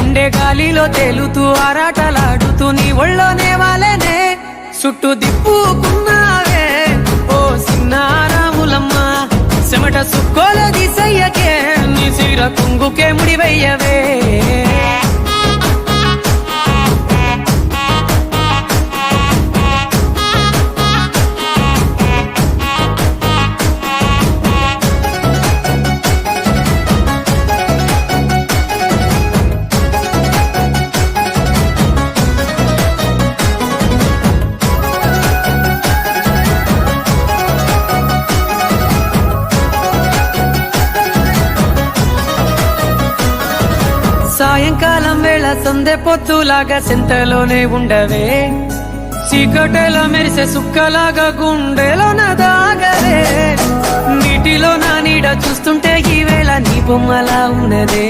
గుండె గాలిలో తేలుతూ ఆరాటలాడుతూ నీ ఒళ్ళోనే వాలేనే చుట్టూ దిప్పుకున్నావే ఓ సిన్నారాములమ్మ చెమట సుక్కోల దిశయ్యకే నీ సిర కుంగుకే ముడివయ్యవే సాయంకాలం వేళ సందె పొత్తులాగా సింతలోనే ఉండవే చీకటెలో మెరిసే సుక్కలాగా గుండెలోన దాగవే నీటిలో నా నీడ చూస్తుంటే ఈ వేళ నీ బొమ్మలా ఉన్నదే